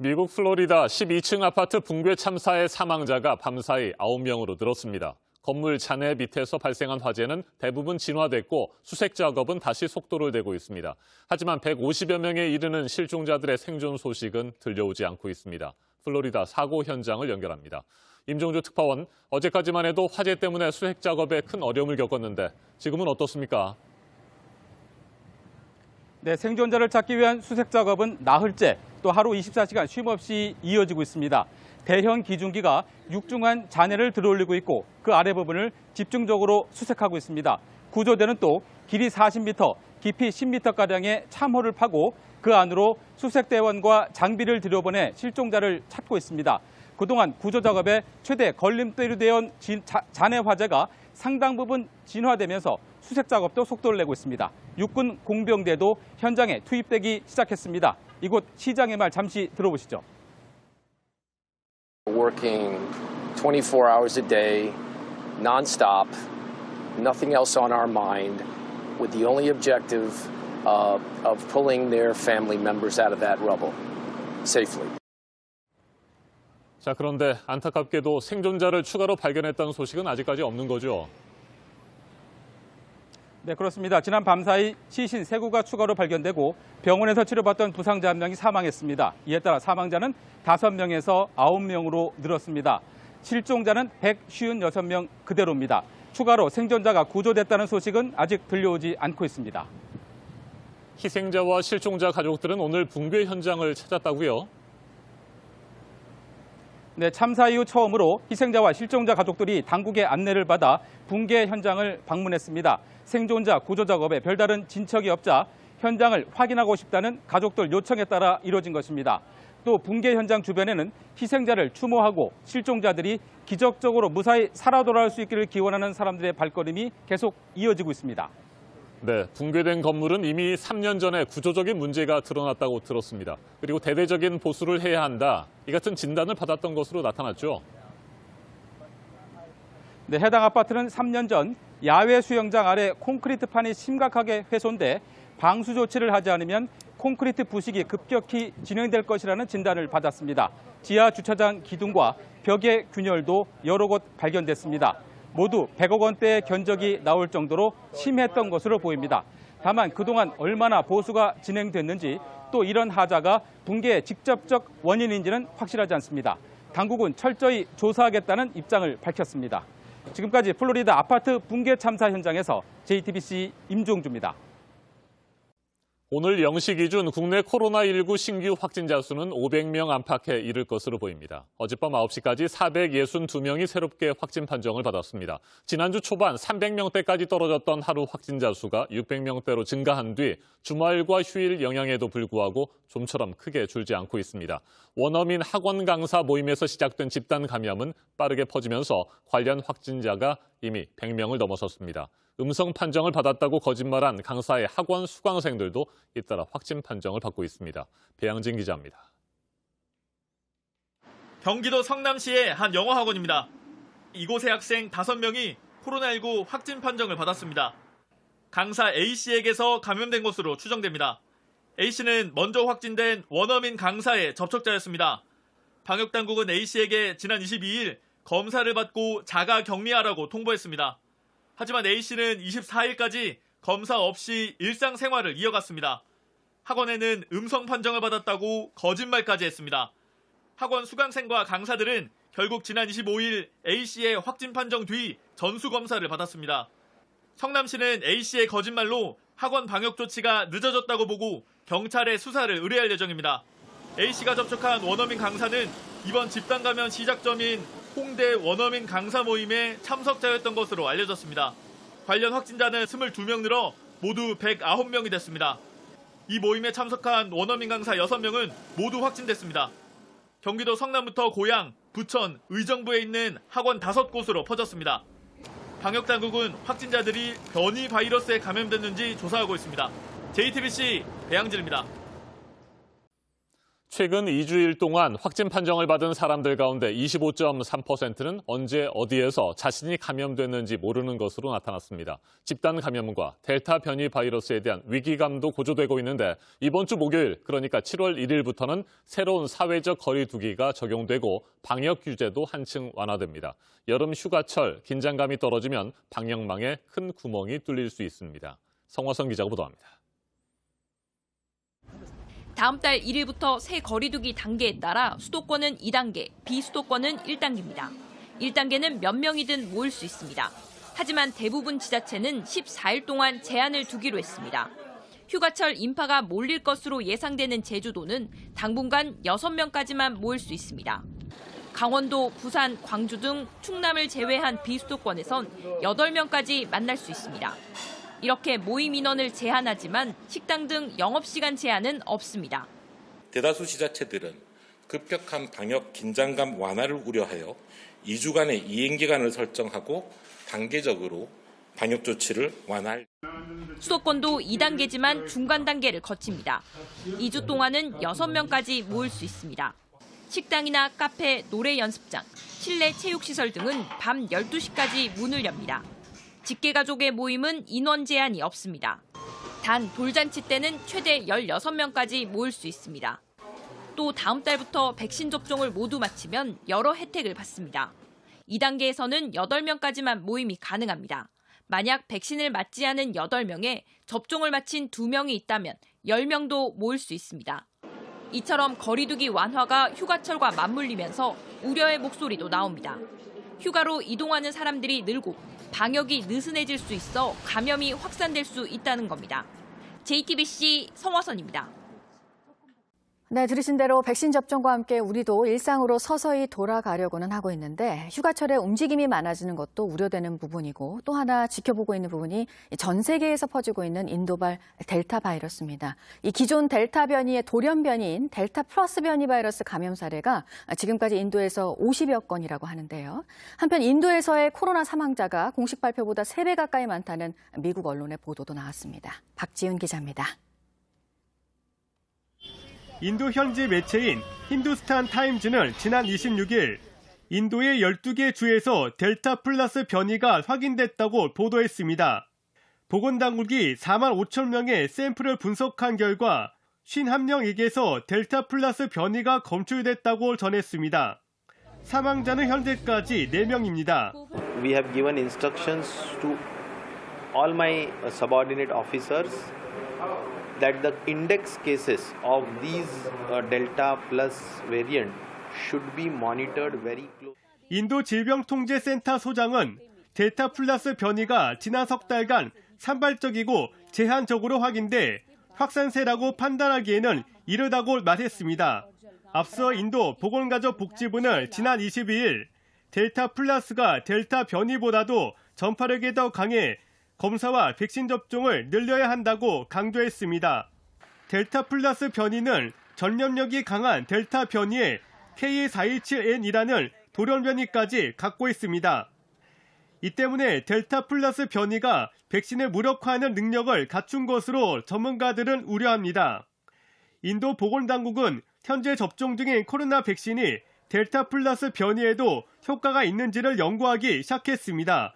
미국 플로리다 12층 아파트 붕괴 참사의 사망자가 밤사이 9명으로 늘었습니다. 건물 잔해 밑에서 발생한 화재는 대부분 진화됐고 수색 작업은 다시 속도를 내고 있습니다. 하지만 150여 명에 이르는 실종자들의 생존 소식은 들려오지 않고 있습니다. 플로리다 사고 현장을 연결합니다. 임종주 특파원, 어제까지만 해도 화재 때문에 수색 작업에 큰 어려움을 겪었는데 지금은 어떻습니까? 네, 생존자를 찾기 위한 수색 작업은 나흘째 또 하루 24시간 쉼없이 이어지고 있습니다. 대형 기중기가 육중한 잔해를 들어올리고 있고 그 아래 부분을 집중적으로 수색하고 있습니다. 구조대는 또 길이 40m, 깊이 10m가량의 참호를 파고 그 안으로 수색대원과 장비를 들여보내 실종자를 찾고 있습니다. 그동안 구조 작업에 최대 걸림돌이 되어온 잔해 화재가 상당 부분 진화되면서 수색 작업도 속도를 내고 있습니다. 육군 공병대도 현장에 투입되기 시작했습니다. 이곳 시장의 말 잠시 들어보시죠. Working 24 hours a day, nonstop, nothing else on our mind, with the only objective of pulling their family members out of that rubble safely. 자, 그런데 안타깝게도 생존자를 추가로 발견했다는 소식은 아직까지 없는 거죠? 네, 그렇습니다. 지난 밤사이 시신 3구가 추가로 발견되고 병원에서 치료받던 부상자 1명이 사망했습니다. 이에 따라 사망자는 5명에서 9명으로 늘었습니다. 실종자는 156명 그대로입니다. 추가로 생존자가 구조됐다는 소식은 아직 들려오지 않고 있습니다. 희생자와 실종자 가족들은 오늘 붕괴 현장을 찾았다고요? 네, 참사 이후 처음으로 희생자와 실종자 가족들이 당국의 안내를 받아 붕괴 현장을 방문했습니다. 생존자 구조 작업에 별다른 진척이 없자 현장을 확인하고 싶다는 가족들 요청에 따라 이루어진 것입니다. 또 붕괴 현장 주변에는 희생자를 추모하고 실종자들이 기적적으로 무사히 살아 돌아올 수 있기를 기원하는 사람들의 발걸음이 계속 이어지고 있습니다. 네, 붕괴된 건물은 이미 3년 전에 구조적인 문제가 드러났다고 들었습니다. 그리고 대대적인 보수를 해야 한다. 이 같은 진단을 받았던 것으로 나타났죠. 네, 해당 아파트는 3년 전 야외 수영장 아래 콘크리트판이 심각하게 훼손돼 방수 조치를 하지 않으면 콘크리트 부식이 급격히 진행될 것이라는 진단을 받았습니다. 지하 주차장 기둥과 벽의 균열도 여러 곳 발견됐습니다. 모두 100억 원대의 견적이 나올 정도로 심했던 것으로 보입니다. 다만 그동안 얼마나 보수가 진행됐는지 또 이런 하자가 붕괴의 직접적 원인인지는 확실하지 않습니다. 당국은 철저히 조사하겠다는 입장을 밝혔습니다. 지금까지 플로리다 아파트 붕괴 참사 현장에서 JTBC 임종주입니다. 오늘 0시 기준 국내 코로나19 신규 확진자 수는 500명 안팎에 이를 것으로 보입니다. 어젯밤 9시까지 462명이 새롭게 확진 판정을 받았습니다. 지난주 초반 300명대까지 떨어졌던 하루 확진자 수가 600명대로 증가한 뒤 주말과 휴일 영향에도 불구하고 좀처럼 크게 줄지 않고 있습니다. 원어민 학원 강사 모임에서 시작된 집단 감염은 빠르게 퍼지면서 관련 확진자가 이미 100명을 넘어섰습니다. 음성 판정을 받았다고 거짓말한 강사의 학원 수강생들도 잇따라 확진 판정을 받고 있습니다. 배양진 기자입니다. 경기도 성남시의 한 영어학원입니다. 이곳의 학생 5명이 코로나19 확진 판정을 받았습니다. 강사 A씨에게서 감염된 것으로 추정됩니다. A씨는 먼저 확진된 원어민 강사의 접촉자였습니다. 방역당국은 A씨에게 지난 22일 검사를 받고 자가 격리하라고 통보했습니다. 하지만 A씨는 24일까지 검사 없이 일상생활을 이어갔습니다. 학원에는 음성 판정을 받았다고 거짓말까지 했습니다. 학원 수강생과 강사들은 결국 지난 25일 A씨의 확진 판정 뒤 전수검사를 받았습니다. 성남시는 A씨의 거짓말로 학원 방역 조치가 늦어졌다고 보고 경찰에 수사를 의뢰할 예정입니다. A씨가 접촉한 원어민 강사는 이번 집단 감염 시작점인 홍대 원어민 강사 모임에 참석자였던 것으로 알려졌습니다. 관련 확진자는 22명 늘어 모두 109명이 됐습니다. 이 모임에 참석한 원어민 강사 6명은 모두 확진됐습니다. 경기도 성남부터 고양, 부천, 의정부에 있는 학원 5곳으로 퍼졌습니다. 방역당국은 확진자들이 변이 바이러스에 감염됐는지 조사하고 있습니다. JTBC 배양진입니다. 최근 2주일 동안 확진 판정을 받은 사람들 가운데 25.3%는 언제 어디에서 자신이 감염됐는지 모르는 것으로 나타났습니다. 집단 감염과 델타 변이 바이러스에 대한 위기감도 고조되고 있는데 이번 주 목요일, 그러니까 7월 1일부터는 새로운 사회적 거리 두기가 적용되고 방역 규제도 한층 완화됩니다. 여름 휴가철 긴장감이 떨어지면 방역망에 큰 구멍이 뚫릴 수 있습니다. 성화선 기자가 보도합니다. 다음 달 1일부터 새 거리두기 단계에 따라 수도권은 2단계, 비수도권은 1단계입니다. 1단계는 몇 명이든 모일 수 있습니다. 하지만 대부분 지자체는 14일 동안 제한을 두기로 했습니다. 휴가철 인파가 몰릴 것으로 예상되는 제주도는 당분간 6명까지만 모일 수 있습니다. 강원도, 부산, 광주 등 충남을 제외한 비수도권에선 8명까지 만날 수 있습니다. 이렇게 모임 인원을 제한하지만 식당 등 영업시간 제한은 없습니다. 대다수 지자체들은 급격한 방역 긴장감 완화를 우려하여 2주간의 이행기간을 설정하고 단계적으로 방역 조치를 완화할. 수도권도 2단계지만 중간 단계를 거칩니다. 2주 동안은 6명까지 모일 수 있습니다. 식당이나 카페, 노래 연습장, 실내 체육시설 등은 밤 12시까지 문을 엽니다. 직계가족의 모임은 인원 제한이 없습니다. 단 돌잔치 때는 최대 16명까지 모일 수 있습니다. 또 다음 달부터 백신 접종을 모두 마치면 여러 혜택을 받습니다. 2단계에서는 8명까지만 모임이 가능합니다. 만약 백신을 맞지 않은 8명에 접종을 마친 2명이 있다면 10명도 모일 수 있습니다. 이처럼 거리두기 완화가 휴가철과 맞물리면서 우려의 목소리도 나옵니다. 휴가로 이동하는 사람들이 늘고 방역이 느슨해질 수 있어 감염이 확산될 수 있다는 겁니다. JTBC 성화선입니다. 네, 들으신 대로 백신 접종과 함께 우리도 일상으로 서서히 돌아가려고는 하고 있는데 휴가철에 움직임이 많아지는 것도 우려되는 부분이고 또 하나 지켜보고 있는 부분이 전 세계에서 퍼지고 있는 인도발 델타 바이러스입니다. 이 기존 델타 변이의 돌연 변이인 델타 플러스 변이 바이러스 감염 사례가 지금까지 인도에서 50여 건이라고 하는데요. 한편 인도에서의 코로나 사망자가 공식 발표보다 3배 가까이 많다는 미국 언론의 보도도 나왔습니다. 박지훈 기자입니다. 인도 현지 매체인 힌두스탄 타임즈는 지난 26일 인도의 12개 주에서 델타 플러스 변이가 확인됐다고 보도했습니다. 보건당국이 4만 5천 명의 샘플을 분석한 결과 51명에게서 델타 플러스 변이가 검출됐다고 전했습니다. 사망자는 현재까지 4명입니다. We have given instructions to all my subordinate officers that the index cases of these Delta plus variant should be monitored very closely. 인도 질병통제센터 소장은 델타 플러스 변이가 지난 석 달간 산발적이고 제한적으로 확인돼 확산세라고 판단하기에는 이르다고 말했습니다. 앞서 인도 보건가족복지부는 지난 22일 델타 플러스가 델타 변이보다도 전파력이 더 강해 검사와 백신 접종을 늘려야 한다고 강조했습니다. 델타 플러스 변이는 전염력이 강한 델타 변이에 K417N이라는 돌연 변이까지 갖고 있습니다. 이 때문에 델타 플러스 변이가 백신을 무력화하는 능력을 갖춘 것으로 전문가들은 우려합니다. 인도 보건당국은 현재 접종 중인 코로나 백신이 델타 플러스 변이에도 효과가 있는지를 연구하기 시작했습니다.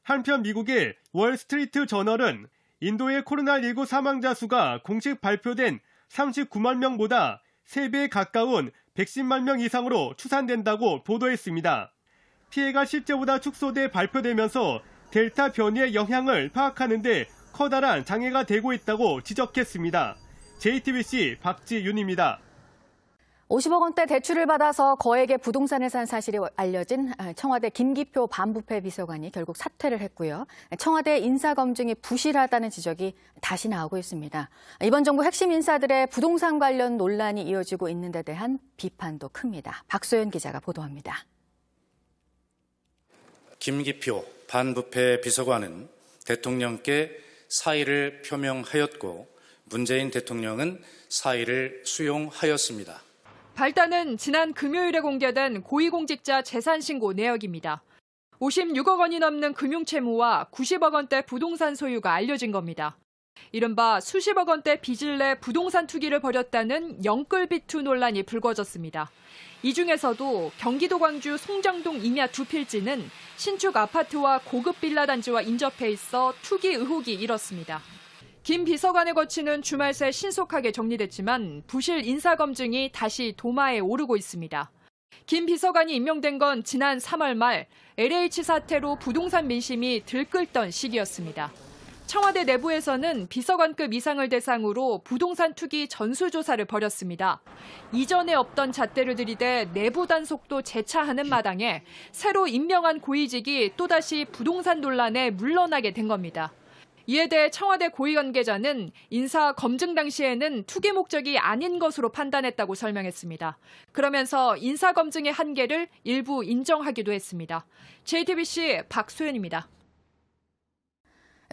한편 미국의 월스트리트 저널은 인도의 코로나19 사망자 수가 공식 발표된 39만 명보다 3배 가까운 110만 명 이상으로 추산된다고 보도했습니다. 피해가 실제보다 축소돼 발표되면서 델타 변이의 영향을 파악하는 데 커다란 장애가 되고 있다고 지적했습니다. JTBC 박지윤입니다. 50억 원대 대출을 받아서 거액의 부동산을 산 사실이 알려진 청와대 김기표 반부패 비서관이 결국 사퇴를 했고요. 청와대 인사검증이 부실하다는 지적이 다시 나오고 있습니다. 이번 정부 핵심 인사들의 부동산 관련 논란이 이어지고 있는 데 대한 비판도 큽니다. 박소연 기자가 보도합니다. 김기표 반부패 비서관은 대통령께 사의를 표명하였고 문재인 대통령은 사의를 수용하였습니다. 발단은 지난 금요일에 공개된 고위공직자 재산신고 내역입니다. 56억 원이 넘는 금융채무와 90억 원대 부동산 소유가 알려진 겁니다. 이른바 수십억 원대 빚을 내 부동산 투기를 벌였다는 영끌비투 논란이 불거졌습니다. 이 중에서도 경기도 광주 송정동 임야 두 필지는 신축 아파트와 고급 빌라 단지와 인접해 있어 투기 의혹이 일었습니다. 김 비서관의 거취는 주말 새 신속하게 정리됐지만 부실 인사검증이 다시 도마에 오르고 있습니다. 김 비서관이 임명된 건 지난 3월 말 LH 사태로 부동산 민심이 들끓던 시기였습니다. 청와대 내부에서는 비서관급 이상을 대상으로 부동산 투기 전수조사를 벌였습니다. 이전에 없던 잣대를 들이대 내부 단속도 재차하는 마당에 새로 임명한 고위직이 또다시 부동산 논란에 물러나게 된 겁니다. 이에 대해 청와대 고위 관계자는 인사 검증 당시에는 투기 목적이 아닌 것으로 판단했다고 설명했습니다. 그러면서 인사 검증의 한계를 일부 인정하기도 했습니다. JTBC 박소연입니다.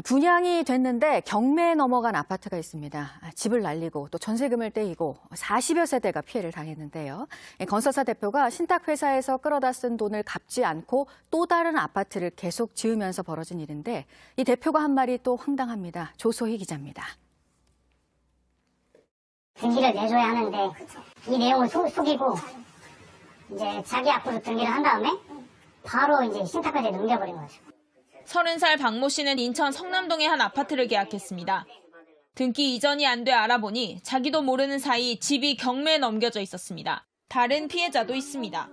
분양이 됐는데 경매에 넘어간 아파트가 있습니다. 집을 날리고 또 전세금을 떼이고 40여 세대가 피해를 당했는데요. 건설사 대표가 신탁회사에서 끌어다 쓴 돈을 갚지 않고 또 다른 아파트를 계속 지으면서 벌어진 일인데 이 대표가 한 말이 또 황당합니다. 조소희 기자입니다. 등기를 내줘야 하는데 이 내용을 속이고 이제 자기 앞으로 등기를 한 다음에 바로 이제 신탁까지 넘겨버린 거죠. 30살 박모 씨는 인천 성남동의 한 아파트를 계약했습니다. 등기 이전이 안 돼 알아보니 자기도 모르는 사이 집이 경매에 넘겨져 있었습니다. 다른 피해자도 있습니다.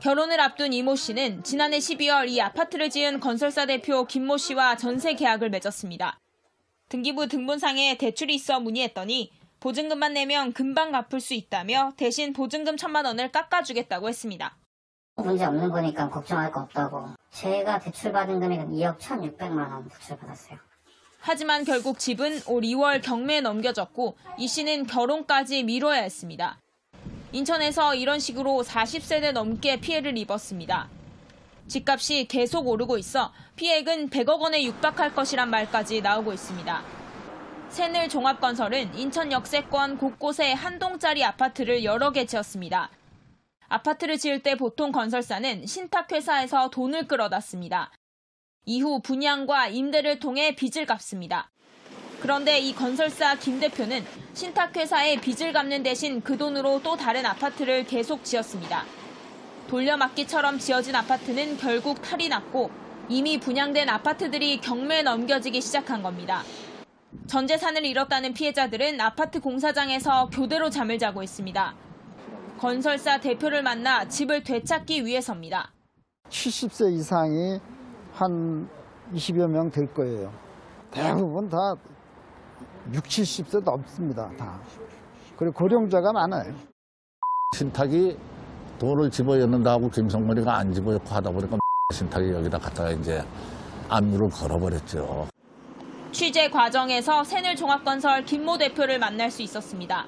결혼을 앞둔 이모 씨는 지난해 12월 이 아파트를 지은 건설사 대표 김모 씨와 전세 계약을 맺었습니다. 등기부 등본상에 대출이 있어 문의했더니 보증금만 내면 금방 갚을 수 있다며 대신 보증금 1,000만 원을 깎아주겠다고 했습니다. 문제 없는 거니까 걱정할 거 없다고. 제가 대출받은 금액은 2억 1,600만 원 대출받았어요. 하지만 결국 집은 올 2월 경매에 넘겨졌고 이 씨는 결혼까지 미뤄야 했습니다. 인천에서 이런 식으로 40세대 넘게 피해를 입었습니다. 집값이 계속 오르고 있어 피해액은 100억 원에 육박할 것이란 말까지 나오고 있습니다. 새늘 종합건설은 인천 역세권 곳곳에 한 동짜리 아파트를 여러 개 지었습니다. 아파트를 지을 때 보통 건설사는 신탁회사에서 돈을 끌어다 씁니다. 이후 분양과 임대를 통해 빚을 갚습니다. 그런데 이 건설사 김 대표는 신탁회사에 빚을 갚는 대신 그 돈으로 또 다른 아파트를 계속 지었습니다. 돌려막기처럼 지어진 아파트는 결국 탈이 났고 이미 분양된 아파트들이 경매에 넘겨지기 시작한 겁니다. 전 재산을 잃었다는 피해자들은 아파트 공사장에서 교대로 잠을 자고 있습니다. 건설사 대표를 만나 집을 되찾기 위해서입니다. 70세 이상이 한 20여 명 될 거예요. 대부분 다 60, 70세 넘습니다. 다. 그리고 고령자가 많아요. 신탁이 돈을 집어넣는다고 김성머리가 안 집어넣고 하다 보니까 신탁이 여기다 갖다가 이제 압류를 걸어버렸죠. 취재 과정에서 새늘 종합건설 김모 대표를 만날 수 있었습니다.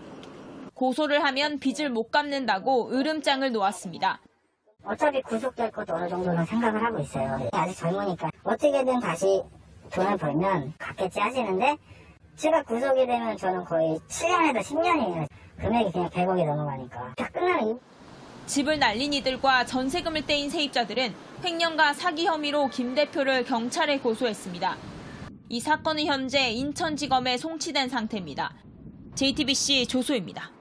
고소를 하면 빚을 못 갚는다고 으름장을 놓았습니다. 어차피 구속될 것도 어느 정도는 생각을 하고 있어요. 아직 젊으니까 어떻게든 다시 돈을 벌면 갚겠지 하시는데 제가 구속이 되면 저는 거의 7년에서 10년이에요. 금액이 그냥 100억이 넘어가니까 다 끝나는. 집을 날린 이들과 전세금을 떼인 세입자들은 횡령과 사기 혐의로 김 대표를 경찰에 고소했습니다. 이 사건은 현재 인천지검에 송치된 상태입니다. JTBC 조소입니다.